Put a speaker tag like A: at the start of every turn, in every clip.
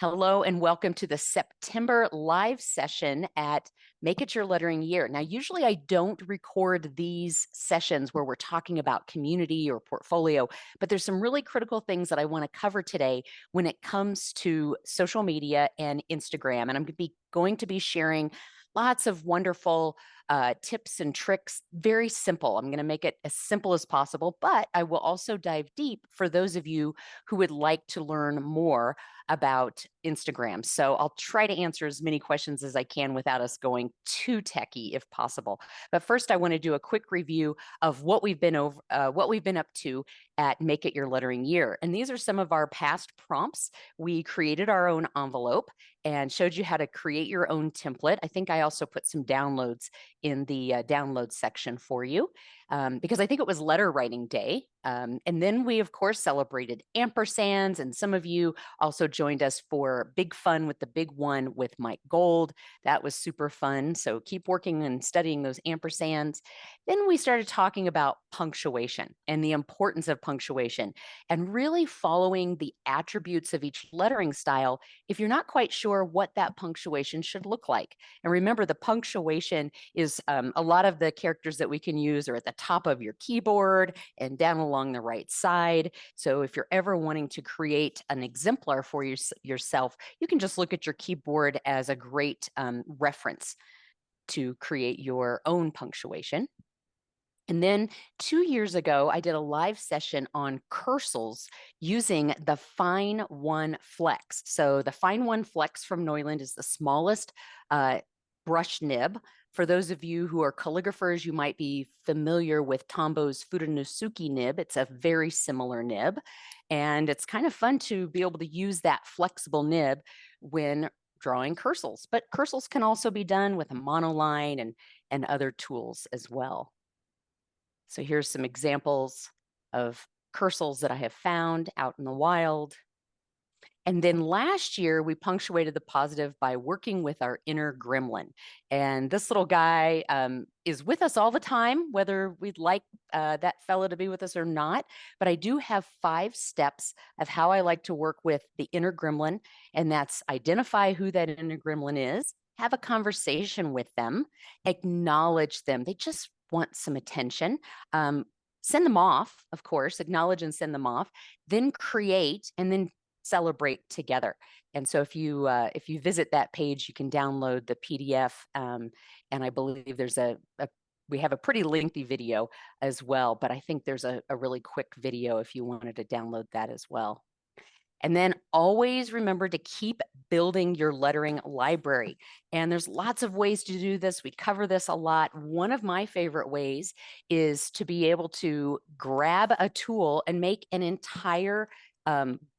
A: Hello and welcome to the September live session at Make It Your Lettering Year. Now, usually I don't record these sessions where we're talking about community or portfolio, but there's some really critical things that I want to cover today when it comes to social media and Instagram. And I'm going to be sharing lots of wonderful tips and tricks, very simple. I'm going to make it as simple as possible, but I will also dive deep for those of you who would like to learn more about Instagram. So I'll try to answer as many questions as I can without us going too techie if possible. But first, I want to do a quick review of what we've been up to at Make It Your Lettering Year. And these are some of our past prompts. We created our own envelope and showed you how to create your own template. I think I also put some downloads in the download section for you because I think it was letter writing day. And then we, of course, celebrated ampersands, and some of you also joined us for Big Fun with the Big One with Mike Gold. That was super fun. So keep working and studying those ampersands. Then we started talking about punctuation and the importance of punctuation and really following the attributes of each lettering style if you're not quite sure what that punctuation should look like. And remember, the punctuation is a lot of the characters that we can use are at the top of your keyboard and down along the right side. So if you're ever wanting to create an exemplar for yourself, you can just look at your keyboard as a great reference to create your own punctuation. And then 2 years ago, I did a live session on cursals using the Fine One Flex. So the Fine One Flex from Neuland is the smallest brush nib. For those of you who are calligraphers, you might be familiar with Tombo's Fudenosuke nib. It's a very similar nib. And it's kind of fun to be able to use that flexible nib when drawing cursals. But cursals can also be done with a monoline and other tools as well. So here's some examples of cursals that I have found out in the wild. And then last year, we punctuated the positive by working with our inner gremlin. And this little guy is with us all the time, whether we'd like that fellow to be with us or not. But I do have 5 steps of how I like to work with the inner gremlin. And that's identify who that inner gremlin is, have a conversation with them, acknowledge them. They just want some attention. Send them off, of course, acknowledge and send them off, then create, and then celebrate together. And so if you visit that page, you can download the PDF. And I believe there's we have a pretty lengthy video as well, but I think there's a really quick video if you wanted to download that as well. And then always remember to keep building your lettering library. And there's lots of ways to do this. We cover this a lot. One of my favorite ways is to be able to grab a tool and make an entire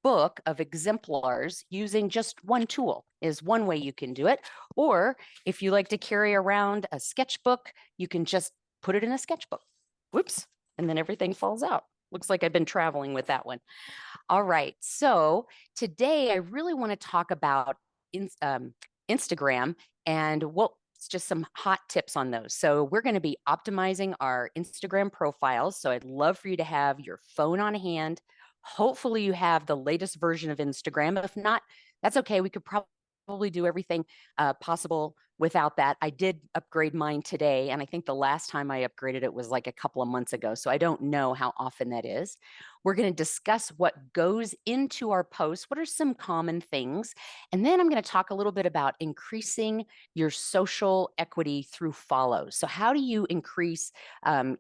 A: book of exemplars using just one tool is one way you can do it. Or if you like to carry around a sketchbook, you can just put it in a sketchbook. Whoops, and then everything falls out. Looks like I've been traveling with that one. All right, so today I really want to talk about Instagram and just some hot tips on those. So we're going to be optimizing our Instagram profiles. So I'd love for you to have your phone on hand. Hopefully you have the latest version of Instagram. If not, that's okay. We could probably do everything possible without that. I did upgrade mine today, and I think the last time I upgraded it was like a couple of months ago, so I don't know how often that is. We're going to discuss what goes into our posts, what are some common things, and then I'm going to talk a little bit about increasing your social equity through follows. So how do you increase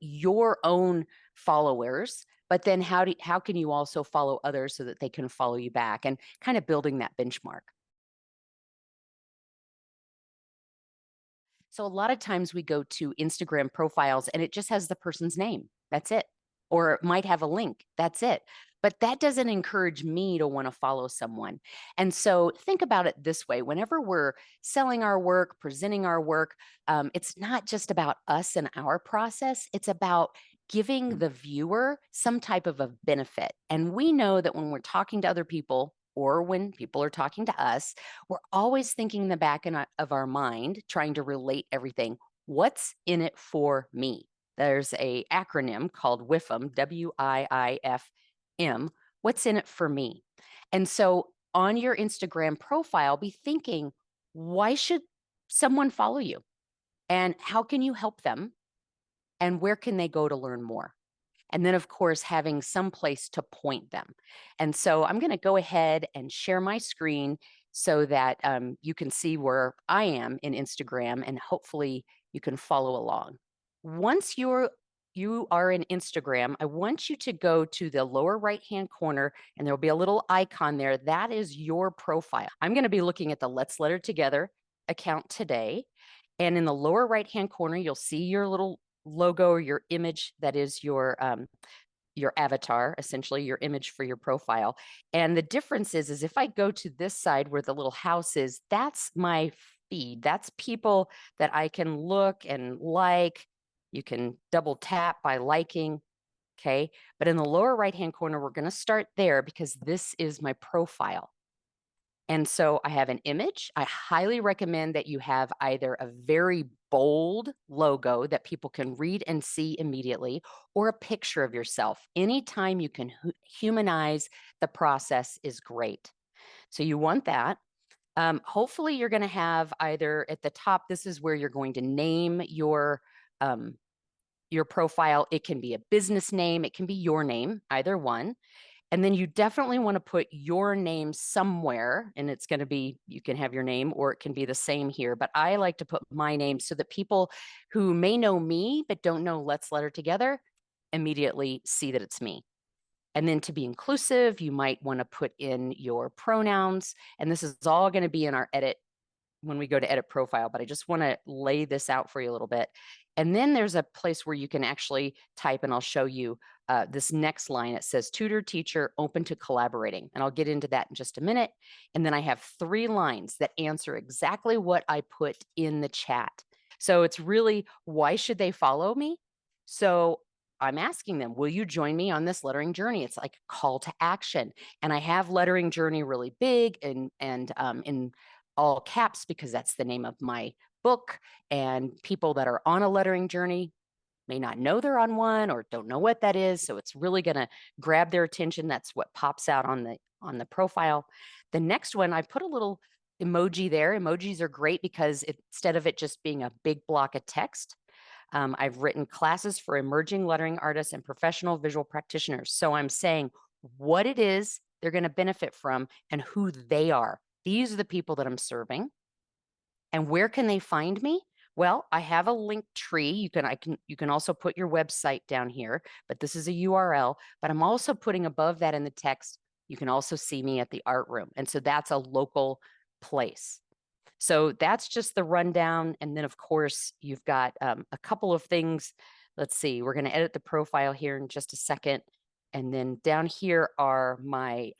A: your own followers? But then how can you also follow others so that they can follow you back, and kind of building that benchmark? So a lot of times we go to Instagram profiles and it just has the person's name. That's it. Or it might have a link. That's it. But that doesn't encourage me to want to follow someone. And so think about it this way. Whenever we're selling our work, presenting our work, it's not just about us and our process. It's about giving the viewer some type of a benefit. And we know that when we're talking to other people, or when people are talking to us, we're always thinking in the back of our mind, trying to relate everything. What's in it for me? There's an acronym called WIFM, WIIFM. What's in it for me? And so on your Instagram profile, be thinking, why should someone follow you? And how can you help them? And where can they go to learn more? And then, of course, having some place to point them. And so I'm going to go ahead and share my screen so that you can see where I am in Instagram, and hopefully you can follow along. Once you are in Instagram, I want you to go to the lower right-hand corner, and there'll be a little icon there. That is your profile. I'm going to be looking at the Let's Letter Together account today. And in the lower right-hand corner, you'll see your little logo or your image that is your avatar, essentially your image for your profile. And the difference is if I go to this side where the little house is, that's my feed. That's people that I can look and like. You can double tap by liking. Okay. But in the lower right-hand corner, we're going to start there because this is my profile. And so I have an image. I highly recommend that you have either a very bold logo that people can read and see immediately, or a picture of yourself. Anytime you can humanize the process is great. So you want that. Hopefully you're going to have either at the top, this is where you're going to name your profile. It can be a business name. It can be your name, either one. And then you definitely want to put your name somewhere, and it's going to be, you can have your name or it can be the same here, but I like to put my name so that people who may know me but don't know Let's Letter Together immediately see that it's me. And then to be inclusive, you might want to put in your pronouns, and this is all going to be in our edit when we go to edit profile, but I just want to lay this out for you a little bit. And then there's a place where you can actually type, and I'll show you this next line. It says tutor, teacher, open to collaborating. And I'll get into that in just a minute. And then I have 3 lines that answer exactly what I put in the chat. So it's really, why should they follow me? So I'm asking them, will you join me on this lettering journey? It's like a call to action. And I have lettering journey really big and in all caps because that's the name of my book. And people that are on a lettering journey may not know they're on one or don't know what that is. So it's really going to grab their attention. That's what pops out on the profile. The next one, I put a little emoji there. Emojis are great because instead of it just being a big block of text, I've written classes for emerging lettering artists and professional visual practitioners. So I'm saying what it is they're going to benefit from and who they are. These are the people that I'm serving. And where can they find me? Well, I have a link tree. You can also put your website down here, but this is a URL. But I'm also putting above that in the text, you can also see me at the art room. And so that's a local place. So that's just the rundown. And then, of course, you've got a couple of things. Let's see, we're going to edit the profile here in just a second. And then down here are my,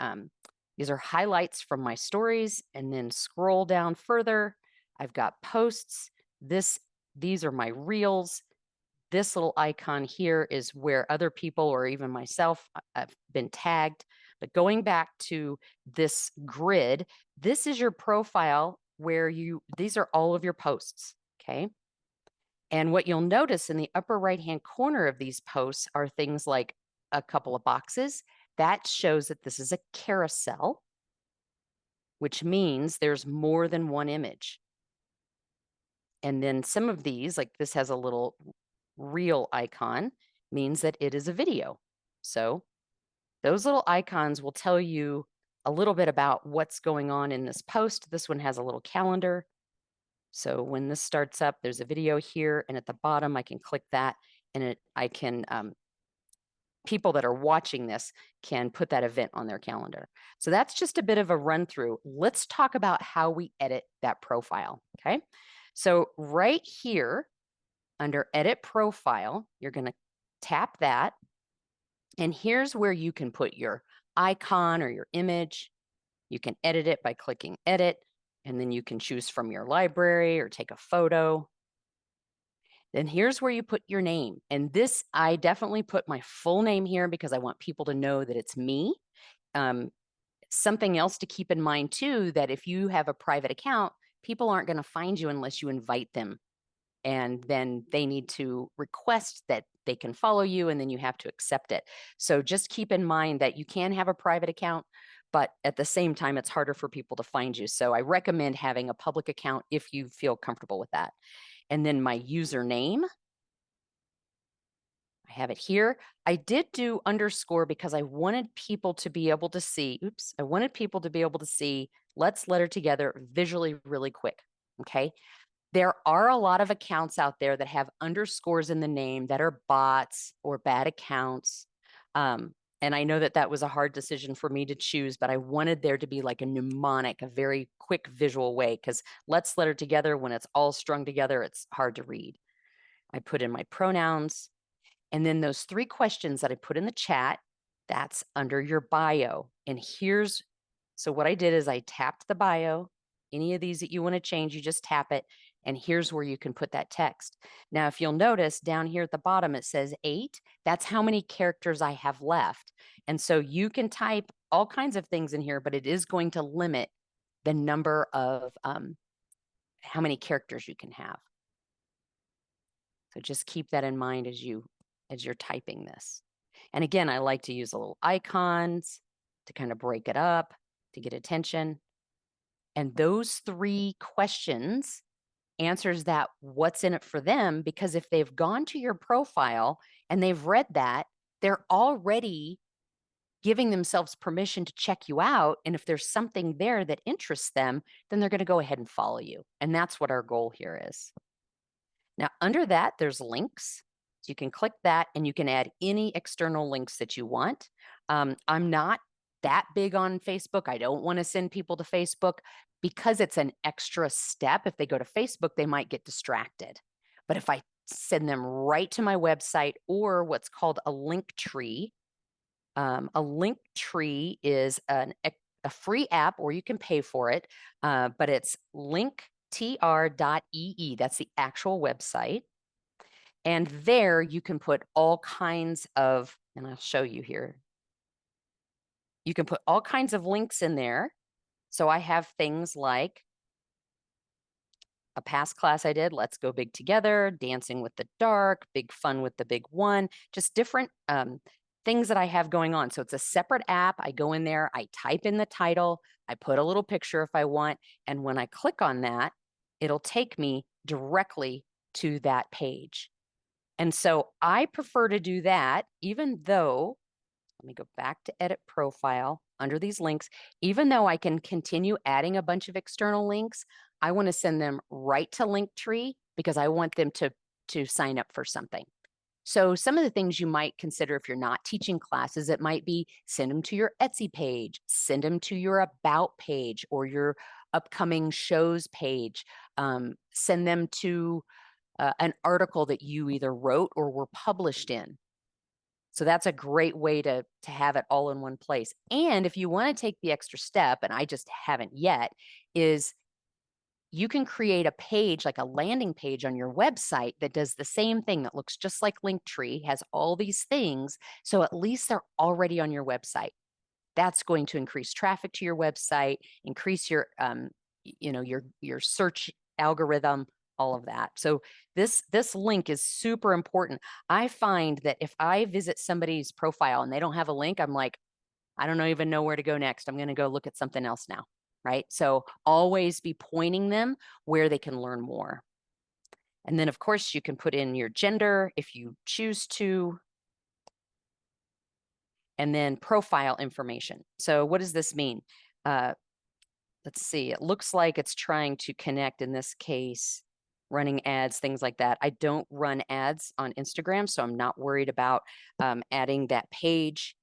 A: these are highlights from my stories. And then scroll down further. I've got posts. These are my reels. This little icon here is where other people or even myself have been tagged. But going back to this grid, this is your profile where these are all of your posts, okay? And what you'll notice in the upper right-hand corner of these posts are things like a couple of boxes. That shows that this is a carousel, which means there's more than one image. And then some of these, like this has a little reel icon, means that it is a video. So those little icons will tell you a little bit about what's going on in this post. This one has a little calendar. So when this starts up, there's a video here, and at the bottom, I can click that, and people that are watching this can put that event on their calendar. So that's just a bit of a run through. Let's talk about how we edit that profile, okay? So right here under edit profile, you're going to tap that. And here's where you can put your icon or your image. You can edit it by clicking edit, and then you can choose from your library or take a photo. Then here's where you put your name. And this, I definitely put my full name here because I want people to know that it's me. Something else to keep in mind too, that if you have a private account, people aren't going to find you unless you invite them. And then they need to request that they can follow you, and then you have to accept it. So just keep in mind that you can have a private account, but at the same time, it's harder for people to find you. So I recommend having a public account if you feel comfortable with that. And then my username, I have it here. I did do underscore because I wanted people to be able to see, I wanted people to be able to see Let's Letter Together visually really quick, okay? There are a lot of accounts out there that have underscores in the name that are bots or bad accounts. And I know that that was a hard decision for me to choose, but I wanted there to be like a mnemonic, a very quick visual way, because Let's Letter Together, when it's all strung together, it's hard to read. I put in my pronouns, and then those 3 questions that I put in the chat, that's under your bio. And so what I did is I tapped the bio. Any of these that you want to change, you just tap it. And here's where you can put that text. Now, if you'll notice down here at the bottom, it says 8. That's how many characters I have left. And so you can type all kinds of things in here, but it is going to limit the number of how many characters you can have. So just keep that in mind as you're typing this. And again, I like to use a little icons to kind of break it up, to get attention. And those 3 questions answers that what's in it for them, because if they've gone to your profile and they've read that, they're already giving themselves permission to check you out. And if there's something there that interests them, then they're going to go ahead and follow you. And that's what our goal here is. Now, under that, there's links. So you can click that and you can add any external links that you want. I'm not that big on Facebook. I don't want to send people to Facebook because it's an extra step. If they go to Facebook, they might get distracted. But if I send them right to my website or what's called a link tree, is a free app, or you can pay for it, but it's linktr.ee. That's the actual website. And there you can put all kinds of, and I'll show you here. You can put all kinds of links in there. So I have things like a past class I did, Let's Go Big Together, Dancing with the Dark, Big Fun with the Big One, just different things that I have going on. So it's a separate app. I go in there, I type in the title, I put a little picture if I want. And when I click on that, it'll take me directly to that page. And so I prefer to do that, even though, let me go back to edit profile under these links, even though I can continue adding a bunch of external links, I want to send them right to Linktree because I want them to sign up for something. So some of the things you might consider if you're not teaching classes, it might be send them to your Etsy page, send them to your About page or your upcoming shows page, send them to an article that you either wrote or were published in. So that's a great way to have it all in one place. And if you want to take the extra step, and I just haven't yet, is you can create a page, like a landing page on your website that does the same thing, that looks just like Linktree, has all these things. So at least they're already on your website. That's going to increase traffic to your website, increase your, your search algorithm, all of that. So this link is super important. I find that if I visit somebody's profile and they don't have a link, I'm like, I don't even know where to go next. I'm going to go look at something else now, right? So always be pointing them where they can learn more. And then, of course, you can put in your gender if you choose to. And then profile information. So what does this mean? Let's see. It looks like it's trying to connect, in this case, running ads, things like that. I don't run ads on Instagram, so I'm not worried about adding that page.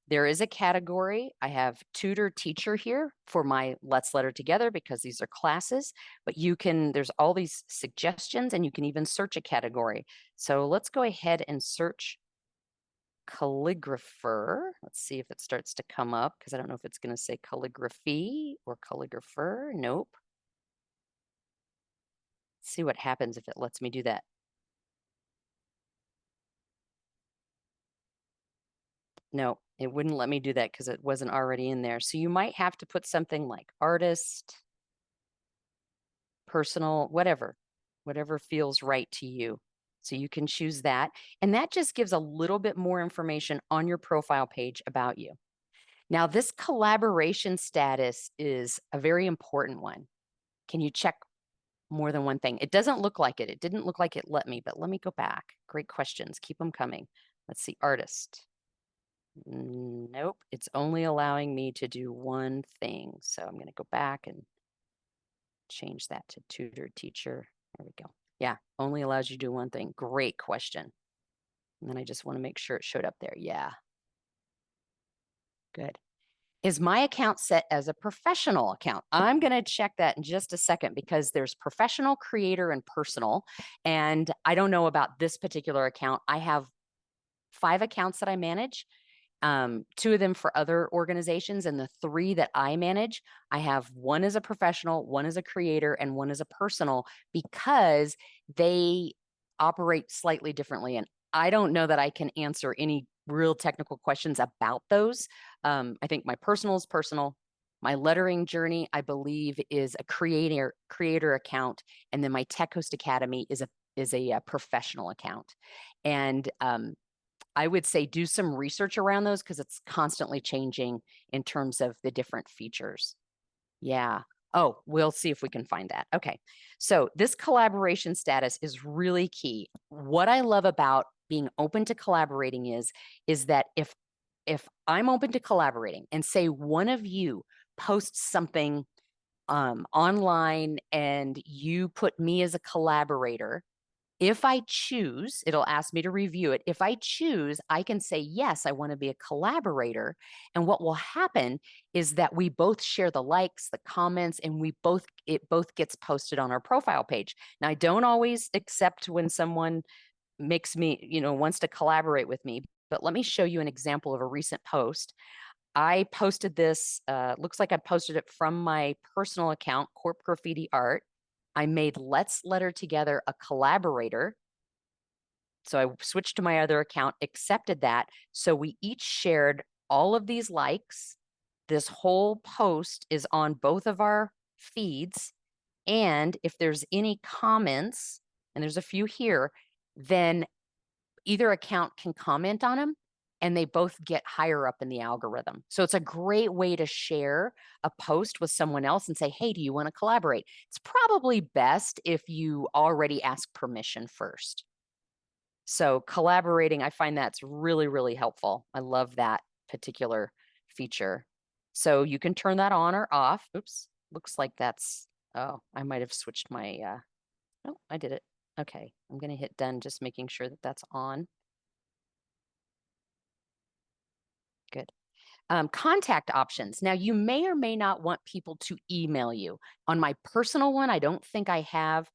A: There is a category. I have tutor teacher here for my Let's Letter Together because these are classes, but there's all these suggestions and you can even search a category. So let's go ahead and search calligrapher. Let's see if it starts to come up, because I don't know if it's going to say calligraphy or calligrapher. Nope. Let's see what happens if it lets me do that. No, it wouldn't let me do that because it wasn't already in there. So you might have to put something like artist, personal, whatever feels right to you. So you can choose that. And that just gives a little bit more information on your profile page about you. Now, this collaboration status is a very important one. Can you check more than one thing? It doesn't look like it. It didn't look like it let me, but let me go back. Great questions. Keep them coming. Let's see, artist. Nope, it's only allowing me to do one thing. So I'm going to go back and change that to tutor teacher. There we go. Yeah, only allows you to do one thing. Great question. And then I just want to make sure it showed up there. Yeah. Good. Is my account set as a professional account? I'm going to check that in just a second because there's professional, creator, and personal. And I don't know about this particular account. I have 5 accounts that I manage. 2 of them for other organizations, and the 3 that I manage, I have one as a professional, one as a creator, and one as a personal because they operate slightly differently. And I don't know that I can answer any real technical questions about those. I think my personal is personal. My lettering journey, I believe, is a creator account, and then my Tech Host Academy is a professional account. And I would say do some research around those because it's constantly changing in terms of the different features. Yeah. Oh, we'll see if we can find that. Okay. So this collaboration status is really key. What I love about being open to collaborating is that if I'm open to collaborating and say one of you posts something online and you put me as a collaborator, if I choose, it'll ask me to review it. If I choose, I can say, yes, I want to be a collaborator. And what will happen is that we both share the likes, the comments, and it both gets posted on our profile page. Now, I don't always accept when someone makes me, wants to collaborate with me, but let me show you an example of a recent post. I posted this, looks like I posted it from my personal account, Corp Graffiti Art. I made Let's Letter Together a collaborator. So I switched to my other account, accepted that. So we each shared all of these likes. This whole post is on both of our feeds. And if there's any comments, and there's a few here, then either account can comment on them and they both get higher up in the algorithm. So it's a great way to share a post with someone else and say, hey, do you want to collaborate? It's probably best if you already ask permission first. So collaborating, I find that's really, really helpful. I love that particular feature. So you can turn that on or off. Oops, looks like that's, oh, I might have switched my, oh, I did it. Okay, I'm going to hit done, just making sure that that's on. Good. Contact options. Now, you may or may not want people to email you. On my personal one, I don't think I have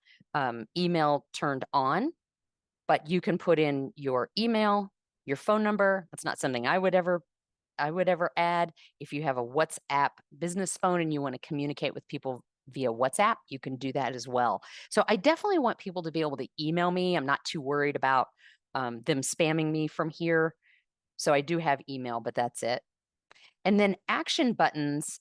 A: email turned on, but you can put in your email, your phone number. That's not something I would ever add. If you have a WhatsApp business phone and you want to communicate with people via WhatsApp, you can do that as well. So I definitely want people to be able to email me. I'm not too worried about them spamming me from here. So I do have email, but that's it. And then action buttons,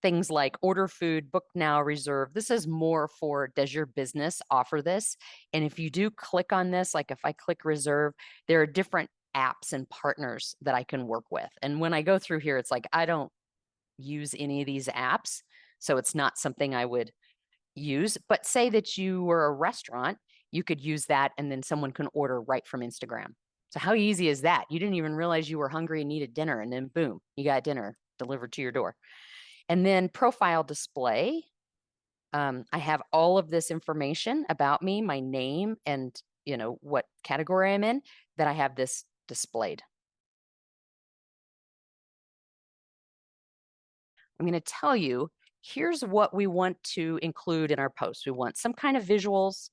A: things like order food, book now, reserve. This is more for, does your business offer this? And if you do click on this, like if I click reserve, there are different apps and partners that I can work with. And when I go through here, it's like, I don't use any of these apps. So it's not something I would use, but say that you were a restaurant, you could use that and then someone can order right from Instagram. So how easy is that? You didn't even realize you were hungry and needed dinner, and then boom, you got dinner delivered to your door. And then profile display. I have all of this information about me, my name, and what category I'm in, that I have this displayed. I'm going to tell you, here's what we want to include in our posts. We want some kind of visuals.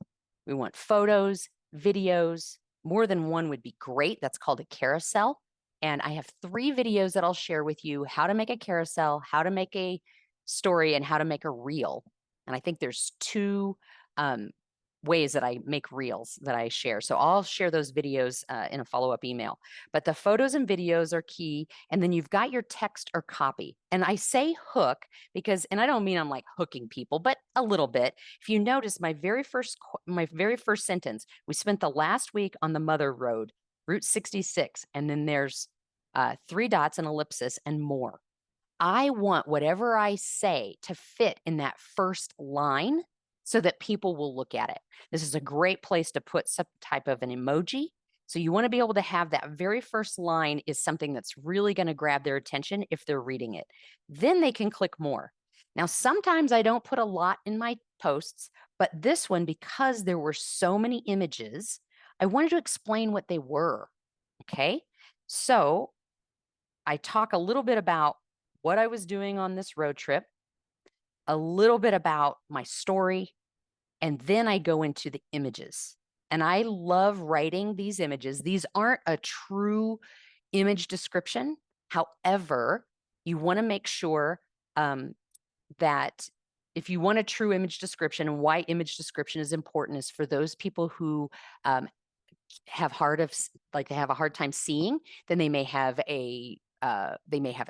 A: We want photos, videos. More than one would be great. That's called a carousel. And I have 3 videos that I'll share with you: how to make a carousel, how to make a story, and how to make a reel. And I think there's 2 ways that I make reels that I share. So I'll share those videos in a follow-up email. But the photos and videos are key. And then you've got your text or copy. And I say hook because, and I don't mean I'm like hooking people, but a little bit. If you notice my very first sentence, we spent the last week on the Mother Road, Route 66. And then there's three dots, an ellipsis, and more. I want whatever I say to fit in that first line so that people will look at it. This is a great place to put some type of an emoji. So you want to be able to have that very first line is something that's really going to grab their attention if they're reading it. Then they can click more. Now, sometimes I don't put a lot in my posts, but this one, because there were so many images, I wanted to explain what they were. Okay. So I talk a little bit about what I was doing on this road trip, a little bit about my story, and then I go into the images. And I love writing these images. These aren't a true image description. However, you want to make sure that if you want a true image description, and why image description is important is for those people who have they have a hard time seeing, then they may have a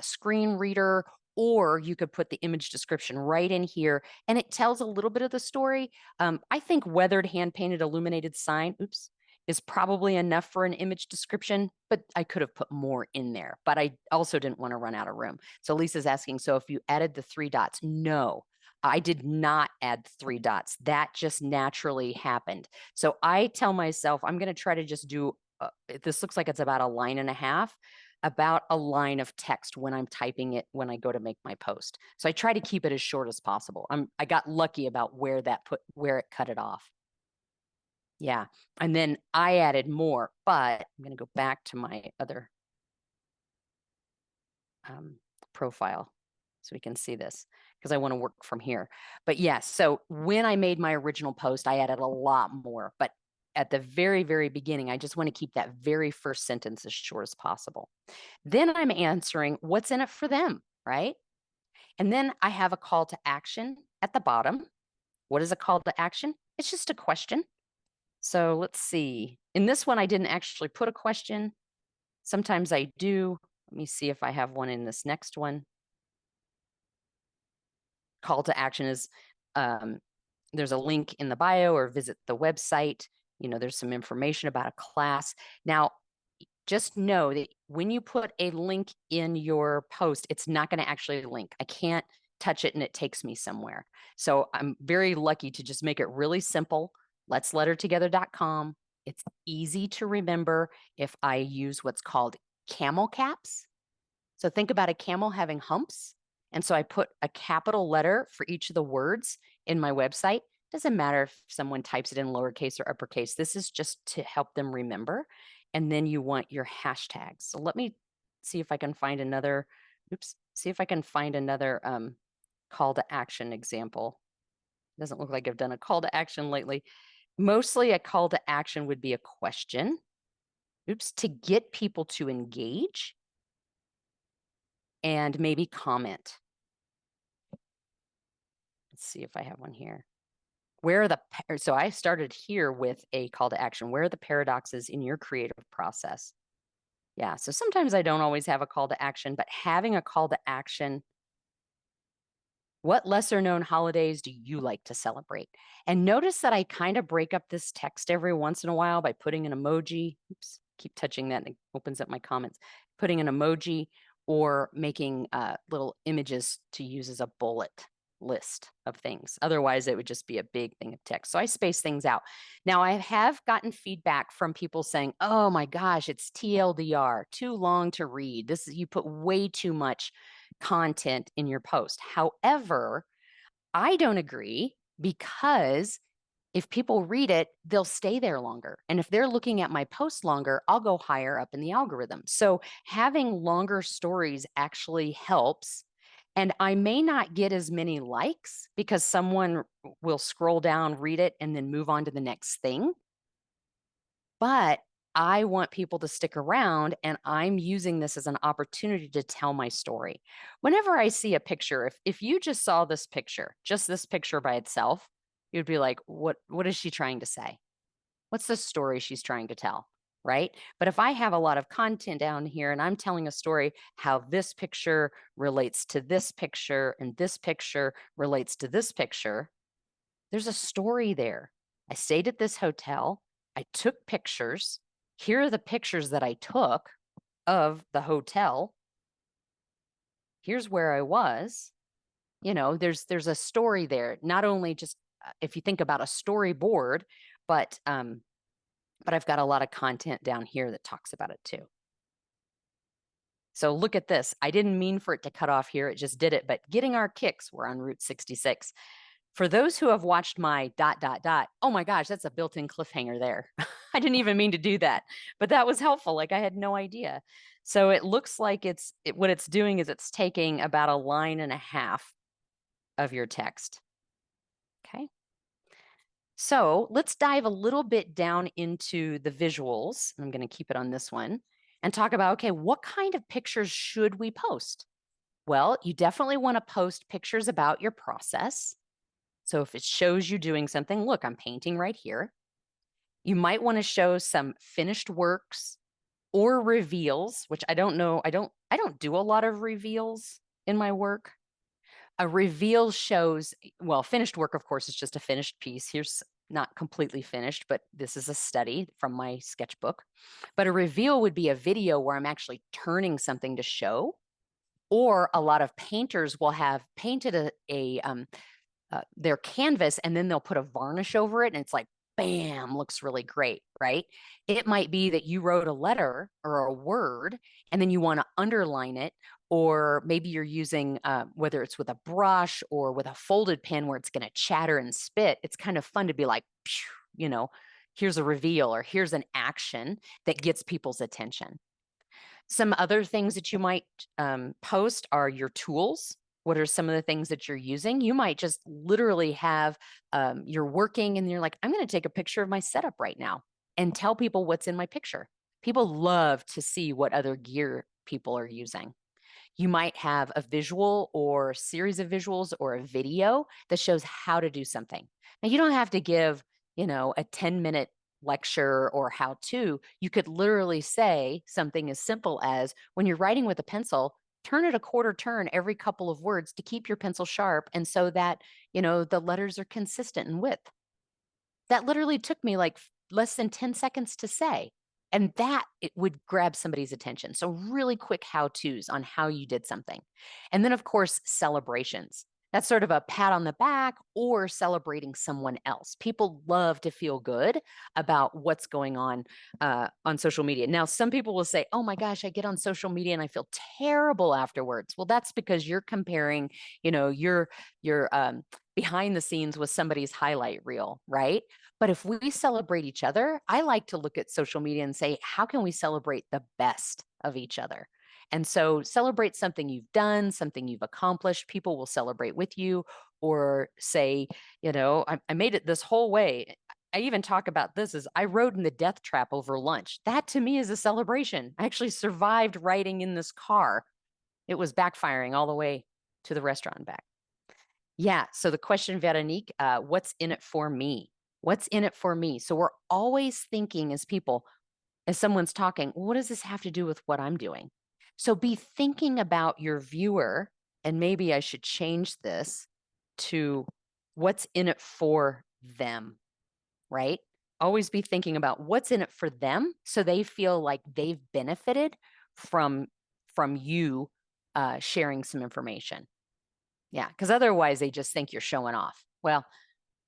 A: screen reader, or you could put the image description right in here and it tells a little bit of the story. I think weathered, hand painted, illuminated sign, is probably enough for an image description, but I could have put more in there, but I also didn't want to run out of room. So Lisa's asking, so if you added the three dots, no, I did not add three dots. That just naturally happened. So I tell myself, I'm going to try to just do, this looks like it's about a line and a half, about a line of text when I'm typing it, when I go to make my post. So I try to keep it as short as possible. I got lucky about where it cut it off. Yeah. And then I added more, but I'm going to go back to my other profile so we can see this, because I want to work from here. But yes, so when I made my original post, I added a lot more, but at the very, very beginning, I just want to keep that very first sentence as short as possible. Then I'm answering what's in it for them, right? And then I have a call to action at the bottom. What is a call to action? It's just a question. So let's see. In this one, I didn't actually put a question. Sometimes I do. Let me see if I have one in this next one. Call to action is there's a link in the bio or visit the website. There's some information about a class. Now, just know that when you put a link in your post, it's not going to actually link. I can't touch it and it takes me somewhere. So I'm very lucky to just make it really simple. Let'slettertogether.com. It's easy to remember if I use what's called camel caps. So think about a camel having humps. And so I put a capital letter for each of the words in my website. Doesn't matter if someone types it in lowercase or uppercase. This is just to help them remember. And then you want your hashtags. So let me see if I can find another, call to action example. Doesn't look like I've done a call to action lately. Mostly a call to action would be a question, to get people to engage and maybe comment. Let's see if I have one here. So I started here with a call to action. Where are the paradoxes in your creative process? Yeah, so sometimes I don't always have a call to action, but having a call to action. What lesser known holidays do you like to celebrate? And notice that I kind of break up this text every once in a while by putting an emoji. Oops, keep touching that and it opens up my comments. Putting an emoji or making little images to use as a bullet list of things. Otherwise, it would just be a big thing of text. So I space things out. Now, I have gotten feedback from people saying, oh my gosh, it's TLDR, too long to read. You put way too much content in your post. However, I don't agree, because if people read it, they'll stay there longer. And if they're looking at my post longer, I'll go higher up in the algorithm. So having longer stories actually helps. And I may not get as many likes because someone will scroll down, read it, and then move on to the next thing. But I want people to stick around, and I'm using this as an opportunity to tell my story. Whenever I see a picture, if you just saw this picture, just this picture by itself, you'd be like, what is she trying to say? What's the story she's trying to tell? Right? But if I have a lot of content down here and I'm telling a story, how this picture relates to this picture and this picture relates to this picture, there's a story there. I stayed at this hotel. I took pictures. Here are the pictures that I took. of the hotel. Here's where I was. You know, there's a story there. Not only just if you think about a storyboard, but I've got a lot of content down here that talks about it too. So look at this. I didn't mean for it to cut off here. It just did it. But getting our kicks, we're on Route 66. For those who have watched my ... oh my gosh, that's a built-in cliffhanger there. I didn't even mean to do that, but that was helpful. Like I had no idea. So it looks like what it's doing is it's taking about a line and a half of your text. Okay. So let's dive a little bit down into the visuals. I'm going to keep it on this one and talk about, okay, what kind of pictures should we post? Well, you definitely want to post pictures about your process. So if it shows you doing something, look, I'm painting right here. You might want to show some finished works or reveals, which I don't know. I don't do a lot of reveals in my work. A reveal shows, well, finished work, of course, is just a finished piece. Here's not completely finished, but this is a study from my sketchbook. But a reveal would be a video where I'm actually turning something to show. Or a lot of painters will have painted their canvas and then they'll put a varnish over it and it's like, bam, looks really great, right? It might be that you wrote a letter or a word and then you want to underline it, or maybe you're using, whether it's with a brush or with a folded pen where it's going to chatter and spit. It's kind of fun to be like, you know, here's a reveal or here's an action that gets people's attention. Some other things that you might post are your tools. What are some of the things that you're using? You might just literally have, you're working and you're like, I'm going to take a picture of my setup right now and tell people what's in my picture. People love to see what other gear people are using. You might have a visual or series of visuals or a video that shows how to do something. Now, you don't have to give, you know, a 10-minute lecture or how to. You could literally say something as simple as, when you're writing with a pencil, turn it a quarter turn every couple of words to keep your pencil sharp and so that, you know, the letters are consistent in width. That literally took me like less than 10 seconds to say. And that it would grab somebody's attention. So really quick how-tos on how you did something. And then of course, celebrations. That's sort of a pat on the back or celebrating someone else. People love to feel good about what's going on social media. Now, some people will say, oh my gosh, I get on social media and I feel terrible afterwards. Well, that's because you're comparing, you know, your behind the scenes with somebody's highlight reel, right? But if we celebrate each other, I like to look at social media and say, how can we celebrate the best of each other? And so celebrate something you've done, something you've accomplished. People will celebrate with you or say, you know, I made it this whole way. I even talk about this as I rode in the death trap over lunch. That to me is a celebration. I actually survived riding in this car. It was backfiring all the way to the restaurant and back. Yeah. So the question, Veronique, what's in it for me? What's in it for me? So we're always thinking as people, as someone's talking, what does this have to do with what I'm doing? So be thinking about your viewer, and maybe I should change this to what's in it for them, right? Always be thinking about what's in it for them so they feel like they've benefited from you sharing some information. Yeah, because otherwise they just think you're showing off. Well,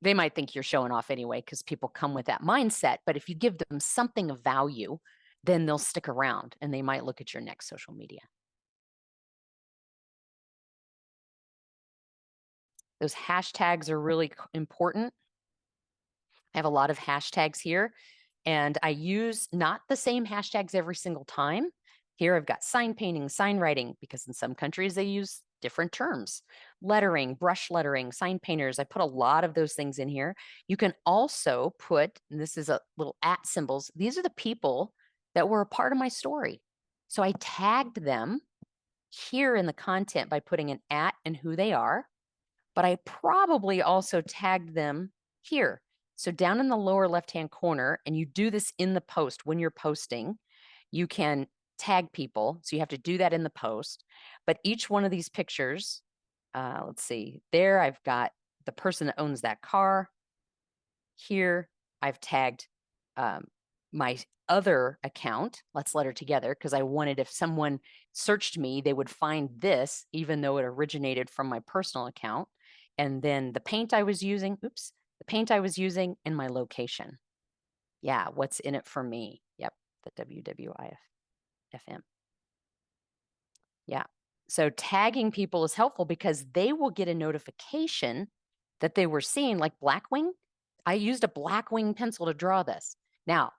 A: they might think you're showing off anyway because people come with that mindset. But if you give them something of value, then they'll stick around and they might look at your next social media. Those hashtags are really important. I have a lot of hashtags here and I use not the same hashtags every single time. Here I've got sign painting, sign writing, because in some countries they use different terms. Lettering, brush lettering, sign painters. I put a lot of those things in here. You can also put, and this is a little @ symbols. These are the people that were a part of my story. So I tagged them here in the content by putting an @ and who they are, but I probably also tagged them here. So down in the lower left-hand corner, and you do this in the post when you're posting, you can tag people. So you have to do that in the post. But each one of these pictures, let's see, there I've got the person that owns that car. Here I've tagged my other account, Let's Letter Together, because I wanted if someone searched me, they would find this, even though it originated from my personal account. And then the paint I was using, the paint I was using in my location. Yeah, what's in it for me? Yep, the WWIFM. Yeah. So tagging people is helpful because they will get a notification that they were seeing, like Blackwing. I used a Blackwing pencil to draw this. Now,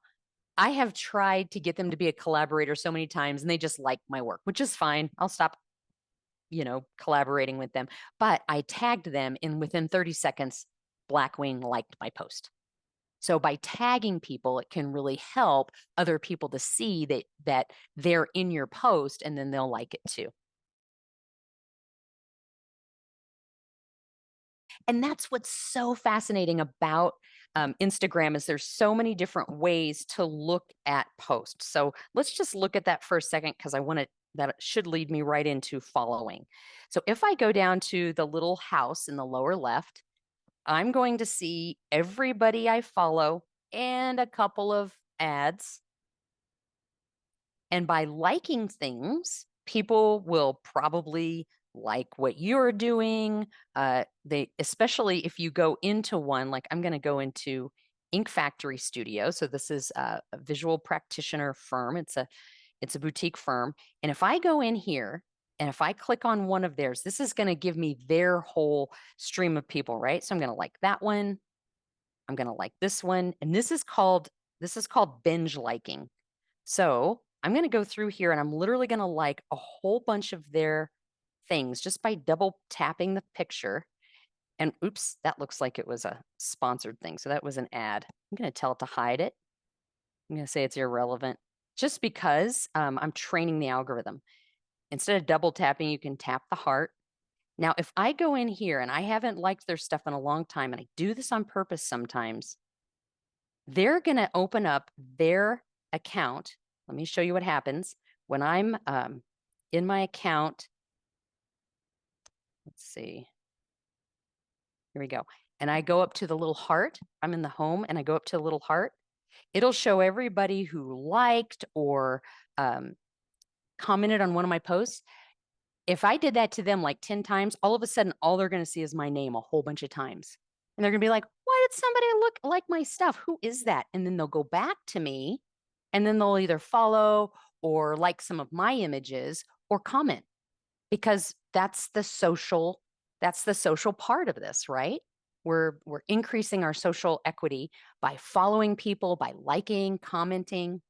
A: I have tried to get them to be a collaborator so many times and they just like my work, which is fine. I'll stop, collaborating with them. But I tagged them and within 30 seconds, Blackwing liked my post. So by tagging people, it can really help other people to see that they're in your post and then they'll like it too. And that's what's so fascinating about Instagram is there's so many different ways to look at posts. So let's just look at that for a second because that should lead me right into following. So if I go down to the little house in the lower left, I'm going to see everybody I follow and a couple of ads. And by liking things, people will probably like what you're doing. Especially if you go into one, like I'm going to go into Ink Factory Studio. So this is a visual practitioner firm. It's a boutique firm. And if I go in here and if I click on one of theirs, this is going to give me their whole stream of people, right? So I'm going to like that one. I'm going to like this one. And this is called binge liking. So I'm going to go through here and I'm literally going to like a whole bunch of their things just by double tapping the picture. And oops, that looks like it was a sponsored thing. So that was an ad. I'm going to tell it to hide it. I'm going to say it's irrelevant just because I'm training the algorithm. Instead of double tapping, you can tap the heart. Now, if I go in here and I haven't liked their stuff in a long time, and I do this on purpose sometimes, they're going to open up their account. Let me show you what happens when I'm in my account. Let's see. Here we go. And I go up to the little heart. I'm in the home and I go up to the little heart. It'll show everybody who liked or commented on one of my posts. If I did that to them like 10 times, all of a sudden, all they're going to see is my name a whole bunch of times. And they're going to be like, why did somebody look like my stuff? Who is that? And then they'll go back to me and then they'll either follow or like some of my images or comment because that's the social part of this, right? We're increasing our social equity by following people, by liking, commenting.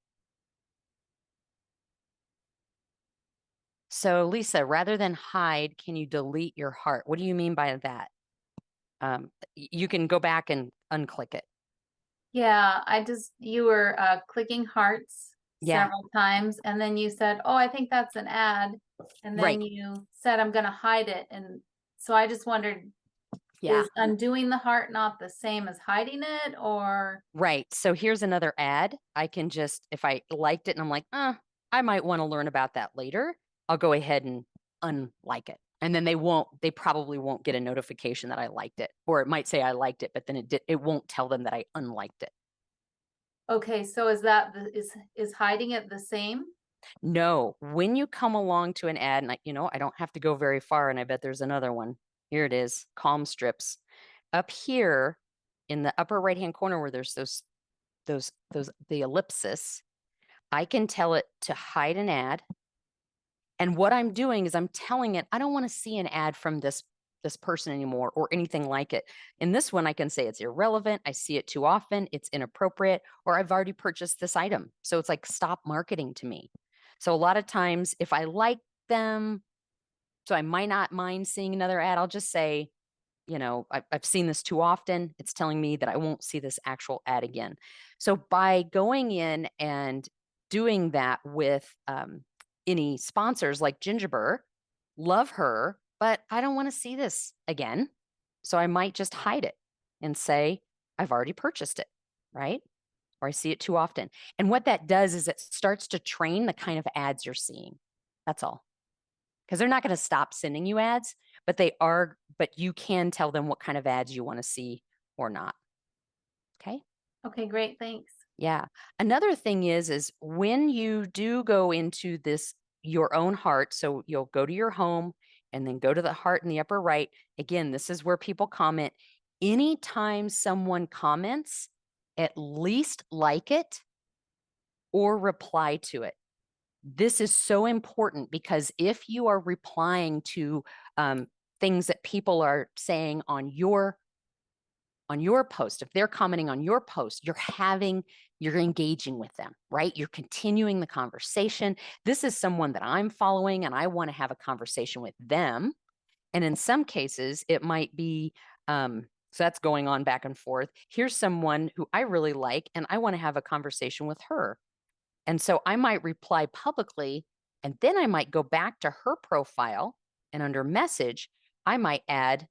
A: So Lisa, rather than hide, can you delete your heart? What do you mean by that? You can go back and unclick it.
B: Yeah, you were clicking hearts
A: Yeah,
B: several times, and then you said, "Oh, I think that's an ad," and
A: right.
B: then you said, "I'm going to hide it." And so I just wondered,
A: Yeah,
B: is undoing the heart not the same as hiding it, or?
A: right. So here's another ad. I can just, if I liked it and I'm like, I might want to learn about that later, I'll go ahead and unlike it. And then they probably won't get a notification that I liked it. Or it might say I liked it, but then it won't tell them that I unliked it.
B: Okay, so is hiding it the same?
A: No, when you come along to an ad, and I don't have to go very far, and I bet there's another one. Here it is, calm strips. Up here in the upper right-hand corner where there's the ellipsis, I can tell it to hide an ad. And what I'm doing is I'm telling it, I don't want to see an ad from this person anymore or anything like it. In this one, I can say it's irrelevant. I see it too often. It's inappropriate, or I've already purchased this item. So it's like, stop marketing to me. So a lot of times if I like them, so I might not mind seeing another ad, I'll just say, I've seen this too often. It's telling me that I won't see this actual ad again. So by going in and doing that with any sponsors like Gingerbur, love her, but I don't want to see this again. So I might just hide it and say, I've already purchased it, right? Or I see it too often. And what that does is it starts to train the kind of ads you're seeing. That's all. Because they're not going to stop sending you ads, but you can tell them what kind of ads you want to see or not. Okay.
B: Okay, great, thanks.
A: Yeah. Another thing is when you do go into this, your own heart, so you'll go to your home and then go to the heart in the upper right. Again, this is where people comment. Anytime someone comments, at least like it or reply to it. This is so important because if you are replying to things that people are saying on your post, if they're commenting on your post, you're engaging with them, right? You're continuing the conversation. This is someone that I'm following and I want to have a conversation with them. And in some cases, it might be, so that's going on back and forth. Here's someone who I really like, and I want to have a conversation with her. And so I might reply publicly, and then I might go back to her profile, and under message, I might add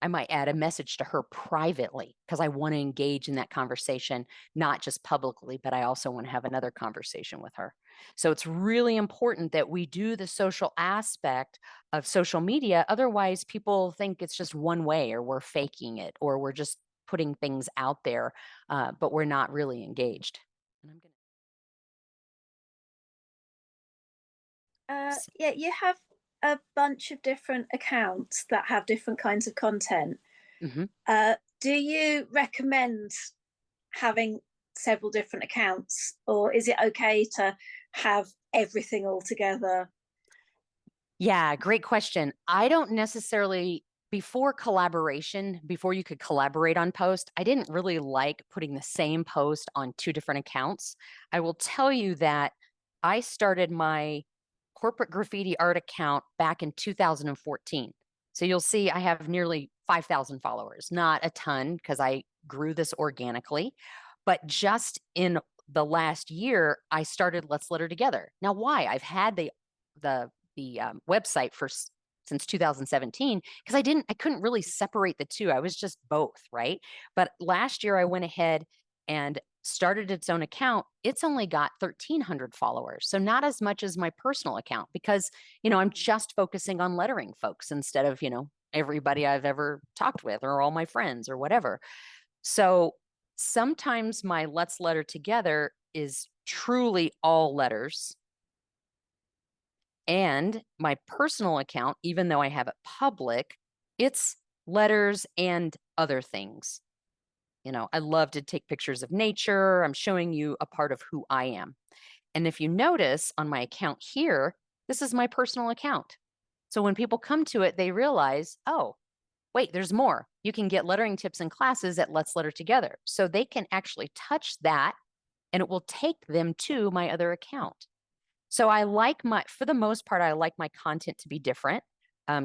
A: a message to her privately because I want to engage in that conversation, not just publicly, but I also want to have another conversation with her. So it's really important that we do the social aspect of social media. Otherwise, people think it's just one way, or we're faking it, or we're just putting things out there, but we're not really engaged. And I'm gonna.
C: Yeah, you have a bunch of different accounts that have different kinds of content.
A: Mhm.
C: Do you recommend having several different accounts, or is it okay to have everything all together?
A: Yeah, great question. I don't necessarily, before collaboration, before you could collaborate on post, I didn't really like putting the same post on two different accounts. I will tell you that I started my corporate graffiti art account back in 2014. So you'll see I have nearly 5,000 followers, not a ton because I grew this organically. But just in the last year, I started Let's Litter Together. Now, why? I've had the website for since 2017 because I couldn't really separate the two. I was just both, right? But last year I went ahead and started its own account. It's only got 1,300 followers, so not as much as my personal account because I'm just focusing on lettering folks instead of everybody I've ever talked with or all my friends or whatever. So sometimes my Let's Letter Together is truly all letters, and my personal account, even though I have it public, it's letters and other things. I love to take pictures of nature. I'm showing you a part of who I am. And if you notice on my account here, this is my personal account. So when people come to it, they realize, oh, wait, there's more. You can get lettering tips and classes at Let's Letter Together. So they can actually touch that and it will take them to my other account. So for the most part, I like my content to be different.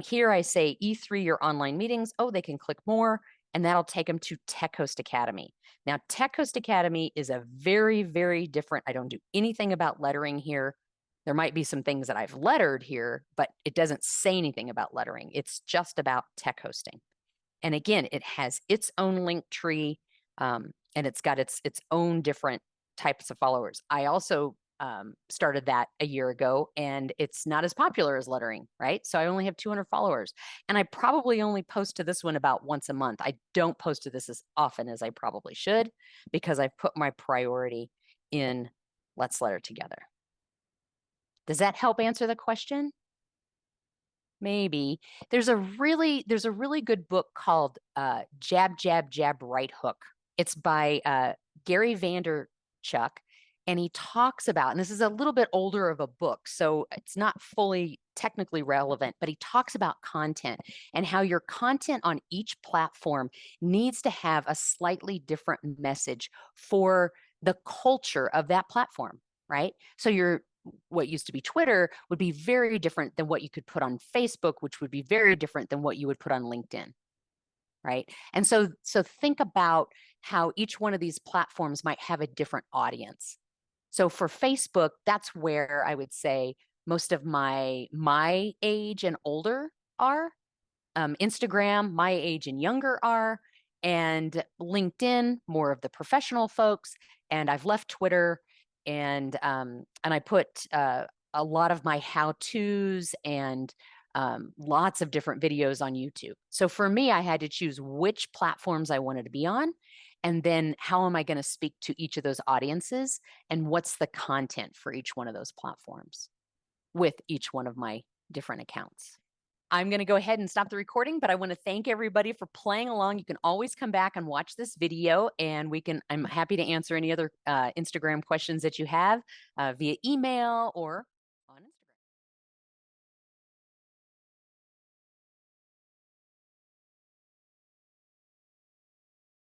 A: Here I say E3 or online meetings. Oh, they can click more, and that'll take them to Tech Host Academy. Now, Tech Host Academy is a very, very different. I don't do anything about lettering here. There might be some things that I've lettered here, but it doesn't say anything about lettering. It's just about tech hosting. And again, it has its own link tree, and it's got its own different types of followers. I also started that a year ago, and it's not as popular as lettering, right? So I only have 200 followers, and I probably only post to this one about once a month. I don't post to this as often as I probably should because I've put my priority in Let's Letter Together. Does that help answer the question? Maybe. There's a really good book called Jab Jab Jab Right Hook. It's by Gary Vanderchuck, and he talks about, and this is a little bit older of a book, so it's not fully technically relevant, but he talks about content and how your content on each platform needs to have a slightly different message for the culture of that platform, right? So what used to be Twitter would be very different than what you could put on Facebook, which would be very different than what you would put on LinkedIn, right? And so think about how each one of these platforms might have a different audience. So for Facebook, that's where I would say most of my age and older are. Instagram, my age and younger are, and LinkedIn, more of the professional folks. And I've left Twitter, and I put a lot of my how-tos and lots of different videos on YouTube. So for me, I had to choose which platforms I wanted to be on, And then how am I going to speak to each of those audiences? And what's the content for each one of those platforms with each one of my different accounts? I'm going to go ahead and stop the recording, but I want to thank everybody for playing along. You can always come back and watch this video, and I'm happy to answer any other Instagram questions that you have via email or